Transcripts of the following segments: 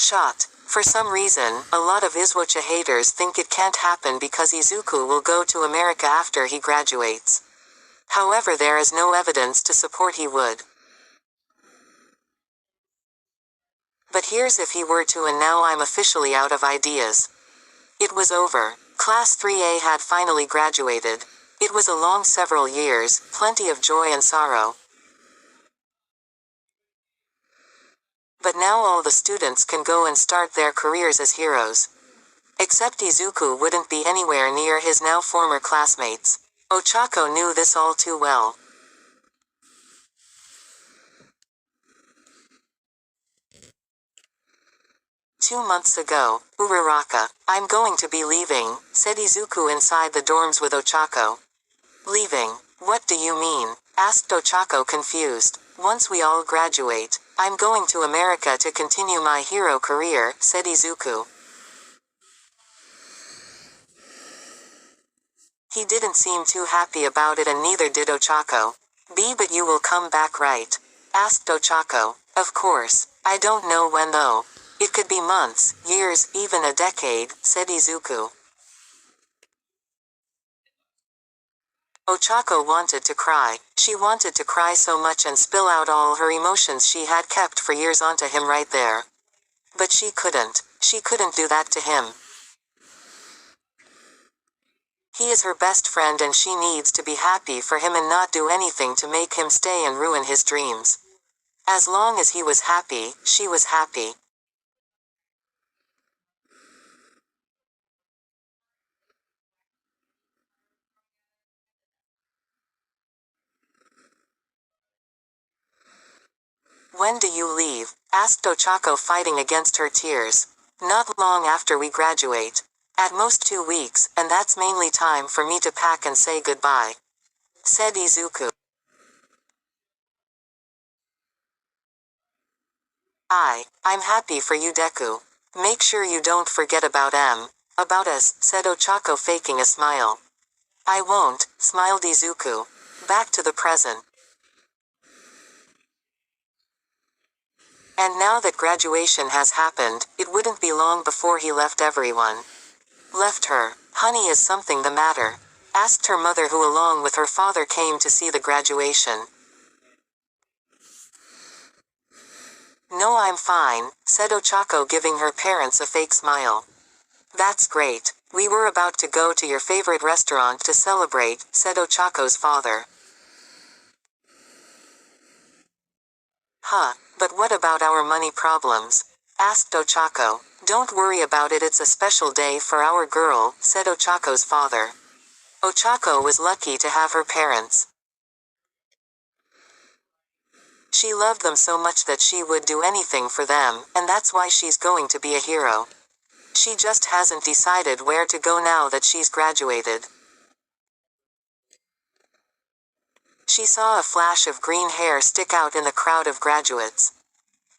Shot. For some reason, a lot of Izuocha haters think it can't happen because Izuku will go to America after he graduates. However, there is no evidence to support he would. But here's if he were to, and now I'm officially out of ideas. It was over. Class 3A had finally graduated. It was a long several years, plenty of joy and sorrow. But now all the students can go and start their careers as heroes. Except Izuku wouldn't be anywhere near his now former classmates. Ochako knew this all too well. "2 months ago, Uraraka, I'm going to be leaving," said Izuku inside the dorms with Ochako. "Leaving? What do you mean?" asked Ochako confused. "Once we all graduate, I'm going to America to continue my hero career," said Izuku. He didn't seem too happy about it, and neither did Ochako. "But you will come back, right?" asked Ochako. "Of course. I don't know when though. It could be months, years, even a decade," said Izuku. Ochako wanted to cry. She wanted to cry so much and spill out all her emotions she had kept for years onto him right there. But she couldn't. She couldn't do that to him. He is her best friend and she needs to be happy for him and not do anything to make him stay and ruin his dreams. As long as he was happy, she was happy. "When do you leave?" asked Ochako, fighting against her tears. "Not long after we graduate. At most 2 weeks, and that's mainly time for me to pack and say goodbye," said Izuku. I'm happy for you, Deku. Make sure you don't forget about us," said Ochako, faking a smile. "I won't," smiled Izuku. Back to the present. And now that graduation has happened, it wouldn't be long before he left everyone. Left her. "Honey, is something the matter?" asked her mother, who along with her father came to see the graduation. "No, I'm fine," said Ochako, giving her parents a fake smile. "That's great. We were about to go to your favorite restaurant to celebrate," said Ochako's father. But what about our money problems?" asked Ochako. "Don't worry about it, it's a special day for our girl," said Ochako's father. Ochako was lucky to have her parents. She loved them so much that she would do anything for them, and that's why she's going to be a hero. She just hasn't decided where to go now that she's graduated. She saw a flash of green hair stick out in the crowd of graduates.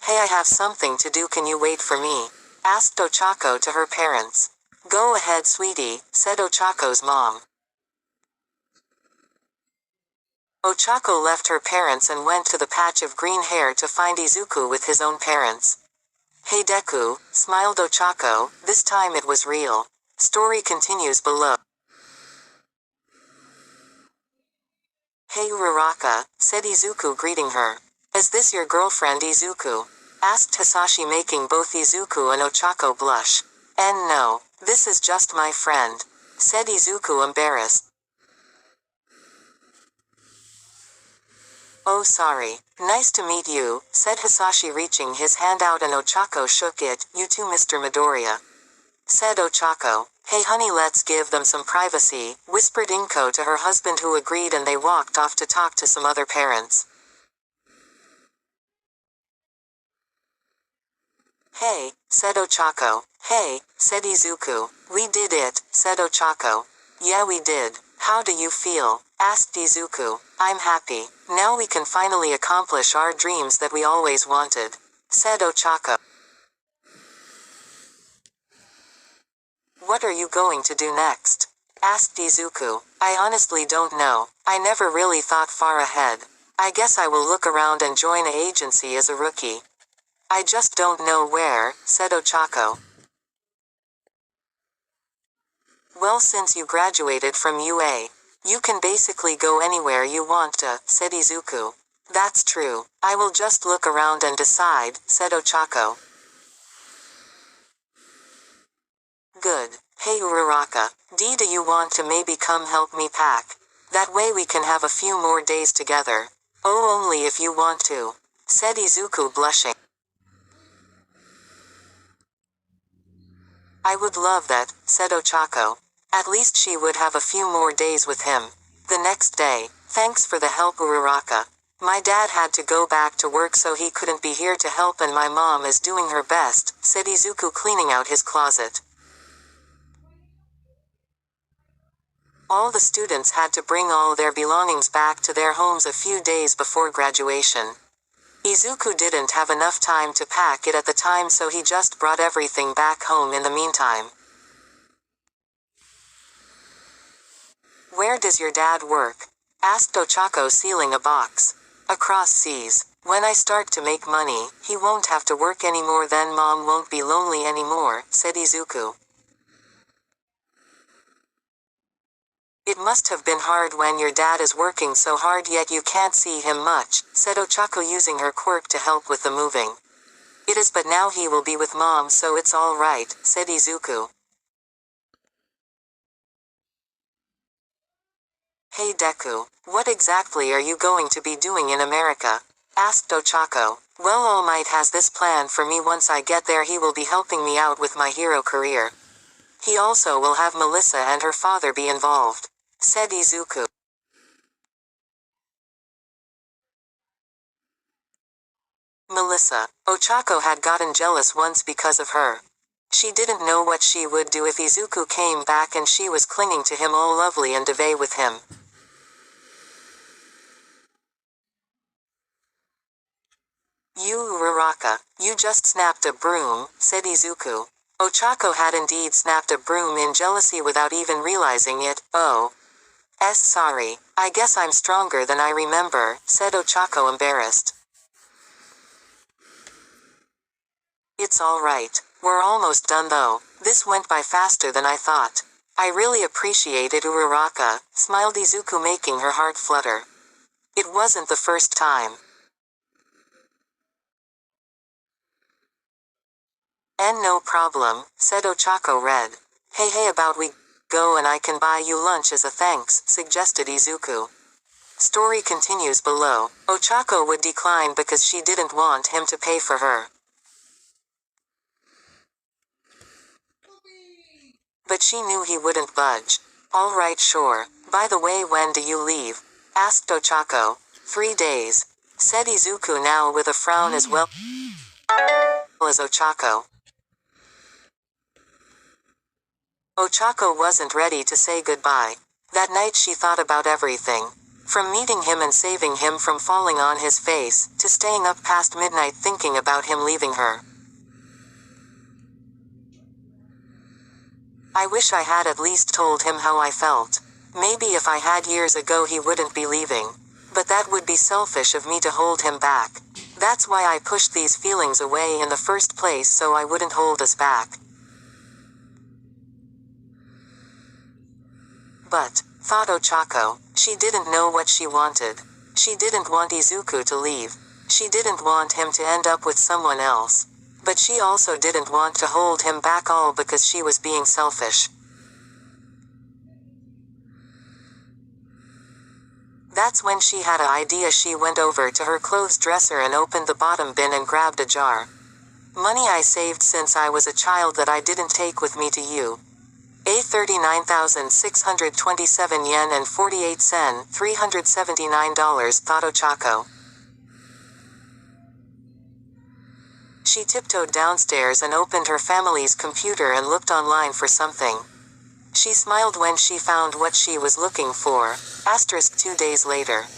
"Hey, I have something to do, can you wait for me?" asked Ochako to her parents. "Go ahead, sweetie," said Ochako's mom. Ochako left her parents and went to the patch of green hair to find Izuku with his own parents. "Hey Deku," smiled Ochako, this time it was real. Story continues below. "Hey Uraraka," said Izuku, greeting her. "Is this your girlfriend Izuku?" asked Hisashi, making both Izuku and Ochako blush. "And no, this is just my friend," said Izuku, embarrassed. "Oh, sorry. Nice to meet you," said Hisashi, reaching his hand out, and Ochako shook it. "You too, Mr. Midoriya," said Ochako. "Hey honey, let's give them some privacy," whispered Inko to her husband, who agreed, and they walked off to talk to some other parents. "Hey," said Ochako. "Hey," said Izuku. "We did it," said Ochako. "Yeah, we did. How do you feel?" asked Izuku. "I'm happy. Now we can finally accomplish our dreams that we always wanted," said Ochako. "What are you going to do next?" asked Izuku. "I honestly don't know. I never really thought far ahead. I guess I will look around and join an agency as a rookie." I just don't know where, said Ochako. Well, since you graduated from UA, you can basically go anywhere you want to, said Izuku. That's true. I will just look around and decide, said Ochako. Good. Hey Uraraka, do you want to maybe come help me pack? That way we can have a few more days together. Oh, only if you want to, said Izuku blushing. I would love that, said Ochako. At least she would have a few more days with him. The next day, thanks for the help Uraraka. My dad had to go back to work so he couldn't be here to help and my mom is doing her best, said Izuku cleaning out his closet. All the students had to bring all their belongings back to their homes a few days before graduation. Izuku didn't have enough time to pack it at the time, so he just brought everything back home in the meantime. Where does your dad work? Asked Ochako, sealing a box. Across seas. When I start to make money, he won't have to work anymore, then mom won't be lonely anymore, said Izuku. It must have been hard when your dad is working so hard yet you can't see him much, said Ochako, using her quirk to help with the moving. It is, but now he will be with mom so it's all right, said Izuku. Hey Deku, what exactly are you going to be doing in America? Asked Ochako. Well, All Might has this plan for me. Once I get there he will be helping me out with my hero career. He also will have Melissa and her father be involved, said Izuku. Melissa. Ochako had gotten jealous once because of her. She didn't know what she would do if Izuku came back and she was clinging to him all lovely and divey with him. You Uraraka, you just snapped a broom, said Izuku. Ochako had indeed snapped a broom in jealousy without even realizing it. Oh. Sorry. I guess I'm stronger than I remember, said Ochako, embarrassed. It's alright. We're almost done though. This went by faster than I thought. I really appreciate it Uraraka, smiled Izuku, making her heart flutter. It wasn't the first time. And no problem, said Ochako, red. Hey, about we go and I can buy you lunch as a thanks, suggested Izuku. Story continues below. Ochako would decline because she didn't want him to pay for her. But she knew he wouldn't budge. Alright, sure. By the way, when do you leave? Asked Ochako. 3 days, said Izuku, now with a frown as well as Ochako. Ochako wasn't ready to say goodbye. That night she thought about everything. From meeting him and saving him from falling on his face, to staying up past midnight thinking about him leaving her. I wish I had at least told him how I felt. Maybe if I had years ago he wouldn't be leaving. But that would be selfish of me to hold him back. That's why I pushed these feelings away in the first place, so I wouldn't hold us back. But, thought Ochako, she didn't know what she wanted. She didn't want Izuku to leave. She didn't want him to end up with someone else. But she also didn't want to hold him back, all because she was being selfish. That's when she had an idea. She went over to her clothes dresser and opened the bottom bin and grabbed a jar. Money I saved since I was a child that I didn't take with me to you. 39,627 yen and 48 sen, $379, thought Ochako. She tiptoed downstairs and opened her family's computer and looked online for something. She smiled when she found what she was looking for. 2 days later.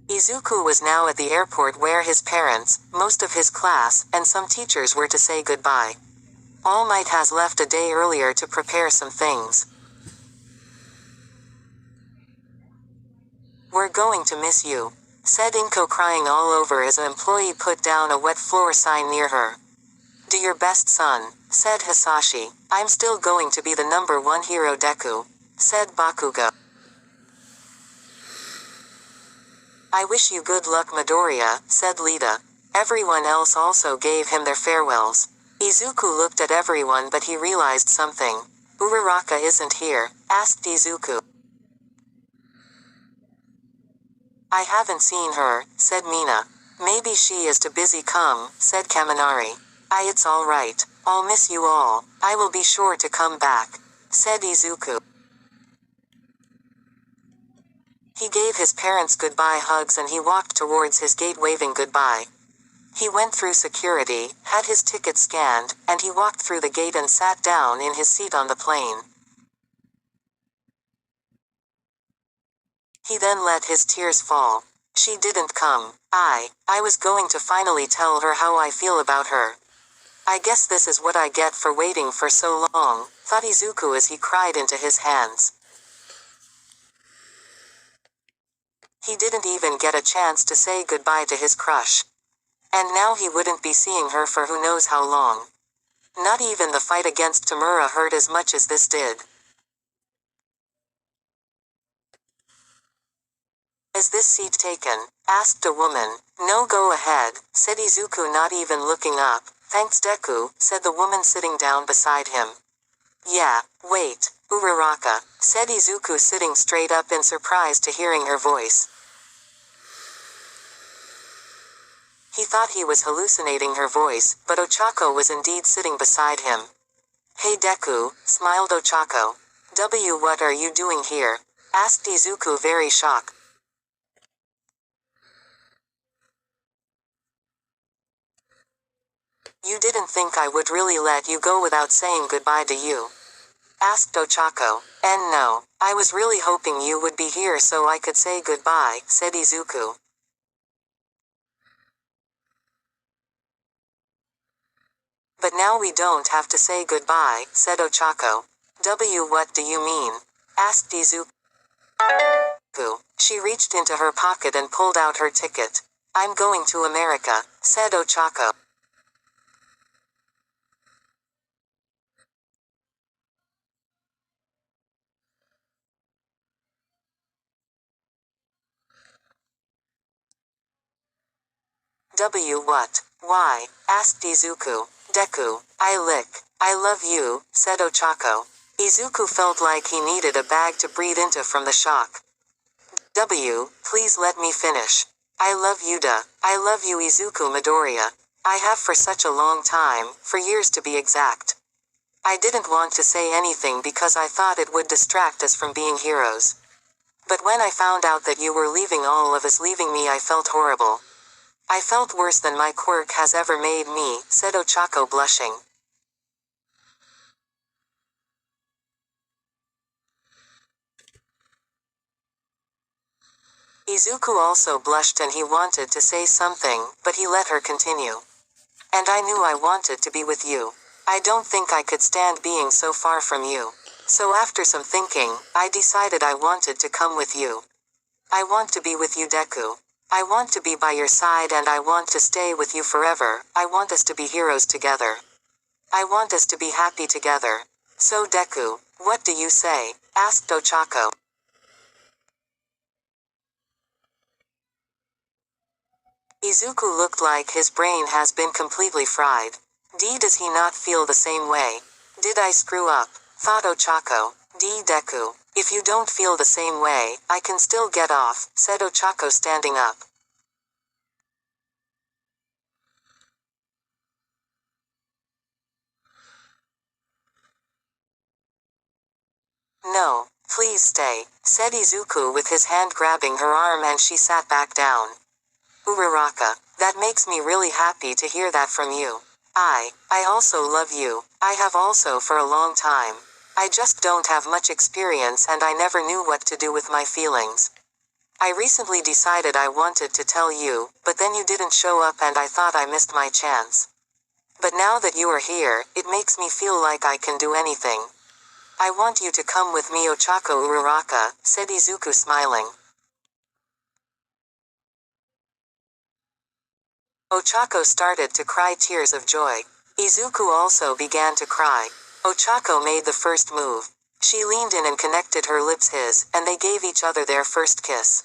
Izuku was now at the airport where his parents, most of his class, and some teachers were to say goodbye. All Might has left a day earlier to prepare some things. We're going to miss you, said Inko, crying all over as an employee put down a wet floor sign near her. Do your best, son, said Hisashi. I'm still going to be the #1 hero, Deku, said Bakugo. I wish you good luck, Midoriya, said Lita. Everyone else also gave him their farewells. Izuku looked at everyone, but he realized something. Uraraka isn't here, asked Izuku. I haven't seen her, said Mina. Maybe she is too busy come, said Kaminari. It's alright. I'll miss you all. I will be sure to come back, said Izuku. He gave his parents goodbye hugs and he walked towards his gate waving goodbye. He went through security, had his ticket scanned, and he walked through the gate and sat down in his seat on the plane. He then let his tears fall. She didn't come. I was going to finally tell her how I feel about her. I guess this is what I get for waiting for so long, thought Izuku as he cried into his hands. He didn't even get a chance to say goodbye to his crush. And now he wouldn't be seeing her for who knows how long. Not even the fight against Tamura hurt as much as this did. Is this seat taken? Asked a woman. No, go ahead, said Izuku, not even looking up. Thanks, Deku, said the woman sitting down beside him. Yeah, wait, Uraraka, said Izuku, sitting straight up in surprise to hearing her voice. He thought he was hallucinating her voice, but Ochako was indeed sitting beside him. Hey Deku, smiled Ochako. What are you doing here? Asked Izuku, very shocked. You didn't think I would really let you go without saying goodbye to you? Asked Ochako. And no, I was really hoping you would be here so I could say goodbye, said Izuku. But now we don't have to say goodbye, said Ochako. What do you mean? Asked Izuku. She reached into her pocket and pulled out her ticket. I'm going to America, said Ochako. What? Why? Asked Izuku. Deku, I love you, said Ochako. Izuku felt like he needed a bag to breathe into from the shock. Please let me finish. I love you, I love you, Izuku Midoriya. I have for such a long time, for years to be exact. I didn't want to say anything because I thought it would distract us from being heroes. But when I found out that you were leaving, all of us leaving me, I felt horrible. I felt worse than my quirk has ever made me, said Ochako, blushing. Izuku also blushed and he wanted to say something, but he let her continue. And I knew I wanted to be with you. I don't think I could stand being so far from you. So after some thinking, I decided I wanted to come with you. I want to be with you, Deku. I want to be by your side and I want to stay with you forever. I want us to be heroes together. I want us to be happy together. So Deku, what do you say? Asked Ochako. Izuku looked like his brain has been completely fried. Does he not feel the same way? Did I screw up? Thought Ochako. Deku. If you don't feel the same way, I can still get off, said Ochako, standing up. No, please stay, said Izuku with his hand grabbing her arm, and she sat back down. Uraraka, that makes me really happy to hear that from you. I also love you. I have also for a long time. I just don't have much experience and I never knew what to do with my feelings. I recently decided I wanted to tell you, but then you didn't show up and I thought I missed my chance. But now that you are here, it makes me feel like I can do anything. I want you to come with me, Ochako Uraraka, said Izuku, smiling. Ochako started to cry tears of joy. Izuku also began to cry. Ochako made the first move. She leaned in and connected her lips his, and they gave each other their first kiss.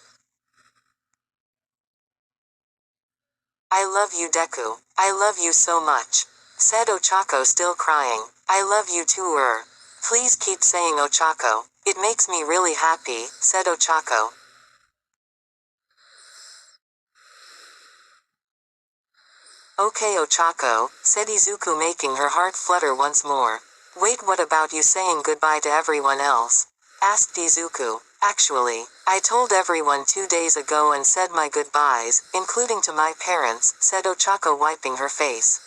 I love you, Deku. I love you so much, said Ochako, still crying. I love you too, Please keep saying Ochako. It makes me really happy, said Ochako. Okay, Ochako, said Izuku, making her heart flutter once more. Wait, what about you saying goodbye to everyone else? Asked Izuku. Actually, I told everyone 2 days ago and said my goodbyes, including to my parents, said Ochako, wiping her face.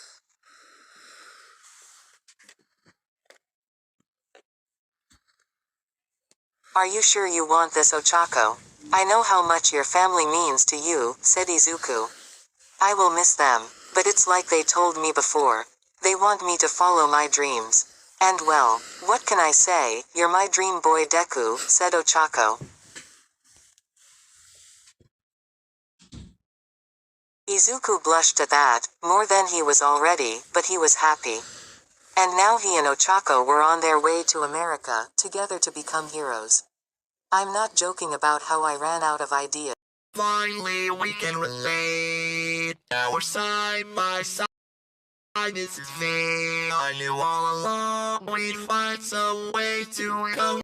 Are you sure you want this, Ochako? I know how much your family means to you, said Izuku. I will miss them, but it's like they told me before. They want me to follow my dreams. And well, what can I say, you're my dream boy, Deku, said Ochako. Izuku blushed at that, more than he was already, but he was happy. And now he and Ochako were on their way to America, together to become heroes. I'm not joking about how I ran out of ideas. Finally, we can relate. Our side by side, this is me. I knew all along we'd find some way to come.